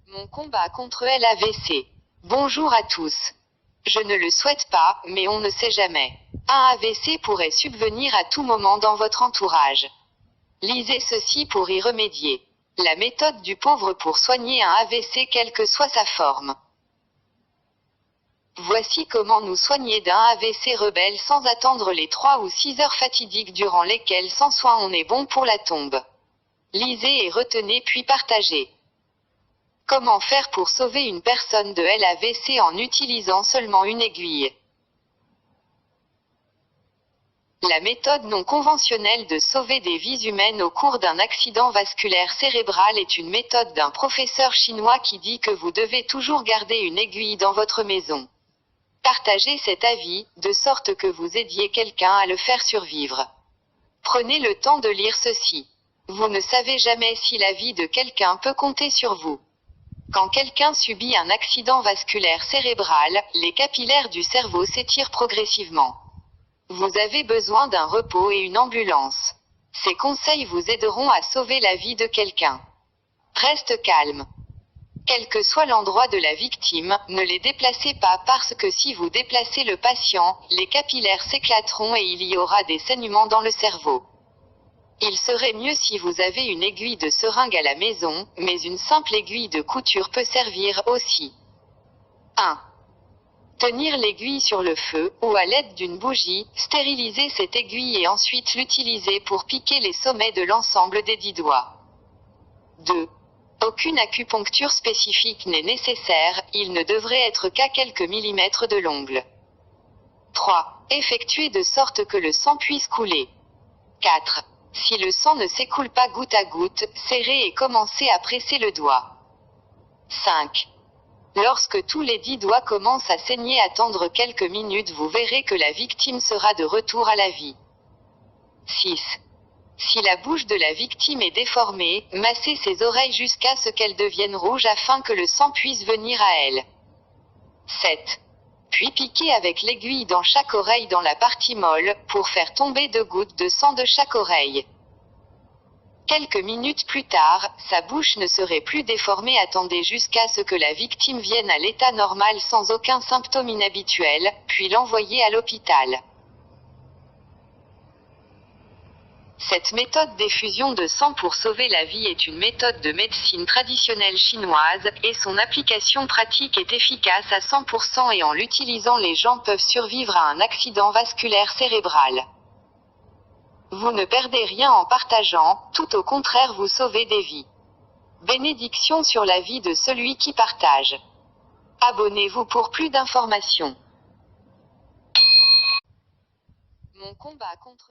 Mon combat contre l'AVC. Bonjour à tous. Je ne le souhaite pas, mais on ne sait jamais. Un AVC pourrait subvenir à tout moment dans votre entourage. Lisez ceci pour y remédier. La méthode du pauvre pour soigner un AVC quelle que soit sa forme. Voici comment nous soigner d'un AVC rebelle sans attendre les 3 ou 6 heures fatidiques durant lesquelles sans soin on est bon pour la tombe. Lisez et retenez puis partagez. Comment faire pour sauver une personne de l'AVC en utilisant seulement une aiguille? La méthode non conventionnelle de sauver des vies humaines au cours d'un accident vasculaire cérébral est une méthode d'un professeur chinois qui dit que vous devez toujours garder une aiguille dans votre maison. Partagez cet avis, de sorte que vous aidiez quelqu'un à le faire survivre. Prenez le temps de lire ceci. Vous ne savez jamais si la vie de quelqu'un peut compter sur vous. Quand quelqu'un subit un accident vasculaire cérébral, les capillaires du cerveau s'étirent progressivement. Vous avez besoin d'un repos et une ambulance. Ces conseils vous aideront à sauver la vie de quelqu'un. Reste calme. Quel que soit l'endroit de la victime, ne les déplacez pas parce que si vous déplacez le patient, les capillaires s'éclateront et il y aura des saignements dans le cerveau. Il serait mieux si vous avez une aiguille de seringue à la maison, mais une simple aiguille de couture peut servir aussi. 1. Tenir l'aiguille sur le feu, ou à l'aide d'une bougie, stériliser cette aiguille et ensuite l'utiliser pour piquer les sommets de l'ensemble des 10 doigts. 2. Aucune acupuncture spécifique n'est nécessaire, il ne devrait être qu'à quelques millimètres de l'ongle. 3. Effectuer de sorte que le sang puisse couler. 4. Si le sang ne s'écoule pas goutte à goutte, serrez et commencez à presser le doigt. 5. Lorsque tous les 10 doigts commencent à saigner, attendre quelques minutes, vous verrez que la victime sera de retour à la vie. 6. Si la bouche de la victime est déformée, massez ses oreilles jusqu'à ce qu'elles deviennent rouges afin que le sang puisse venir à elle. 7. Puis piquez avec l'aiguille dans chaque oreille dans la partie molle, pour faire tomber 2 gouttes de sang de chaque oreille. Quelques minutes plus tard, sa bouche ne serait plus déformée. Attendez jusqu'à ce que la victime vienne à l'état normal sans aucun symptôme inhabituel, puis l'envoyez à l'hôpital. Cette méthode d'effusion de sang pour sauver la vie est une méthode de médecine traditionnelle chinoise, et son application pratique est efficace à 100% et en l'utilisant les gens peuvent survivre à un accident vasculaire cérébral. Vous ne perdez rien en partageant, tout au contraire vous sauvez des vies. Bénédiction sur la vie de celui qui partage. Abonnez-vous pour plus d'informations. Mon combat contre